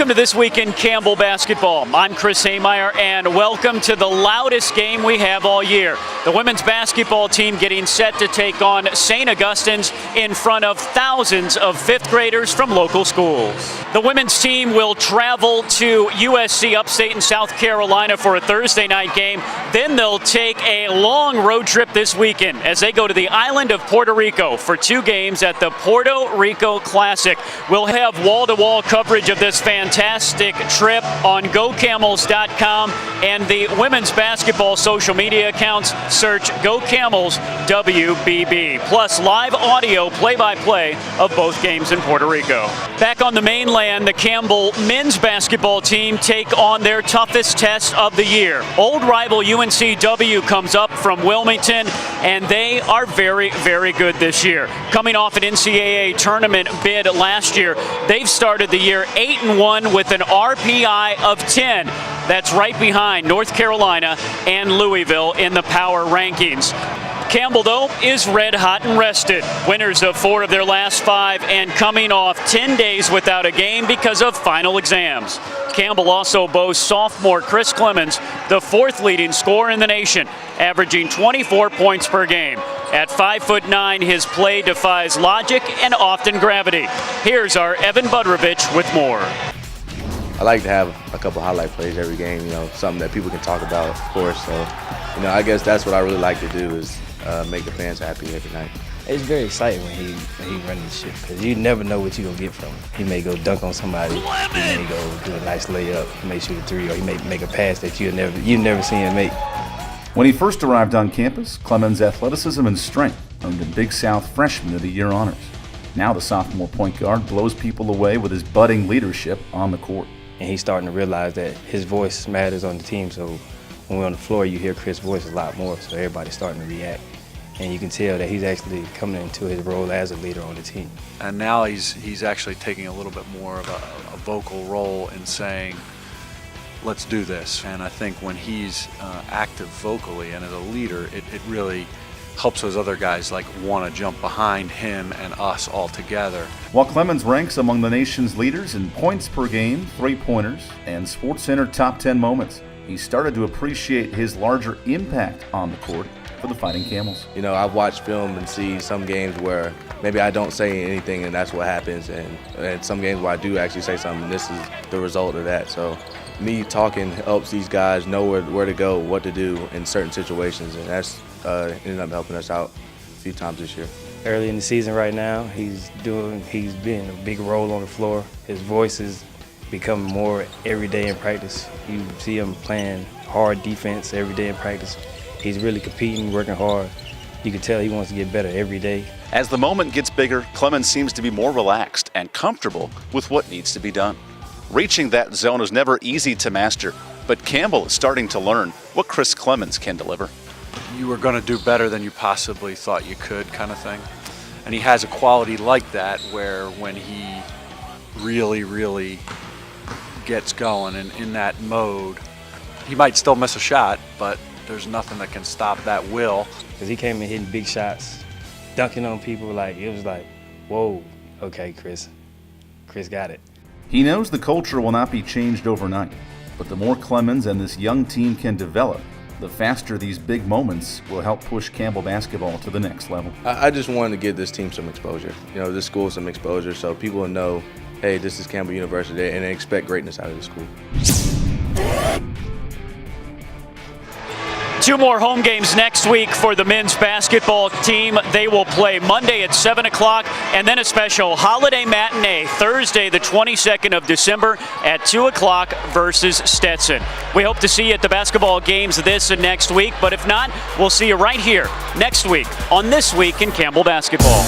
Welcome to This Week in Campbell Basketball. I'm Chris Haymeyer, and welcome to the loudest game we have all year. The women's basketball team getting set to take on St. Augustine's in front of thousands of fifth graders from local schools. The women's team will travel to USC upstate in South Carolina for a Thursday night game. Then they'll take a long road trip this weekend as they go to the island of Puerto Rico for 2 games at the Puerto Rico Classic. We'll have wall-to-wall coverage of this fantastic trip on GoCamels.com and the women's basketball social media accounts. Search Go Camels WBB. Plus live audio play-by-play of both games in Puerto Rico. Back on the mainland, the Campbell men's basketball team take on their toughest test of the year. Old rival UNCW comes up from Wilmington, and they are very, very good this year. Coming off an NCAA tournament bid last year, they've started the year 8-1 with an RPI of 10. That's right behind North Carolina and Louisville in the power rankings. Campbell, though, is red hot and rested. Winners of 4 of their last 5 and coming off 10 days without a game because of final exams. Campbell also boasts sophomore Chris Clemons, the 4th leading scorer in the nation, averaging 24 points per game. At 5'9", his play defies logic and often gravity. Here's our Evan Budrovich with more. I like to have a couple highlight plays every game, something that people can talk about, of course. So, I guess that's what I really like to do is make the fans happy every night. It's very exciting when he runs this shit because you never know what you're going to get from him. He may go dunk on somebody, he may go do a nice layup, he may shoot a 3, or he may make a pass that you've never seen him make. When he first arrived on campus, Clemons' athleticism and strength earned him Big South Freshman of the Year honors. Now the sophomore point guard blows people away with his budding leadership on the court. And he's starting to realize that his voice matters on the team, so when we're on the floor, you hear Chris' voice a lot more, so everybody's starting to react. And you can tell that he's actually coming into his role as a leader on the team. And now he's actually taking a little bit more of a vocal role in saying, let's do this. And I think when he's active vocally and as a leader, it really helps those other guys want to jump behind him and us all together. While Clemons ranks among the nation's leaders in points per game, 3-pointers, and SportsCenter top 10 moments, he started to appreciate his larger impact on the court for the Fighting Camels. I've watched film and see some games where maybe I don't say anything and that's what happens, and some games where I do actually say something and this is the result of that. So me talking helps these guys know where to go, what to do in certain situations, and that's ended up helping us out a few times this year. Early in the season right now, he's been a big role on the floor. His voice is becoming more every day in practice. You see him playing hard defense every day in practice. He's really competing, working hard. You can tell he wants to get better every day. As the moment gets bigger, Clemons seems to be more relaxed and comfortable with what needs to be done. Reaching that zone is never easy to master, but Campbell is starting to learn what Chris Clemons can deliver. You were going to do better than you possibly thought you could, kind of thing. And he has a quality like that where when he really, really gets going and in that mode, he might still miss a shot, but there's nothing that can stop that will. Because he came in hitting big shots, dunking on people, it was like, whoa, okay, Chris got it. He knows the culture will not be changed overnight, but the more Clemons and this young team can develop, the faster these big moments will help push Campbell basketball to the next level. I just wanted to give this team some exposure, this school some exposure, so people will know, hey, this is Campbell University, and they expect greatness out of the school. 2 more home games next week for the men's basketball team. They will play Monday at 7 o'clock and then a special holiday matinee Thursday, the 22nd of December at 2 o'clock versus Stetson. We hope to see you at the basketball games this and next week, but if not, we'll see you right here next week on This Week in Campbell Basketball.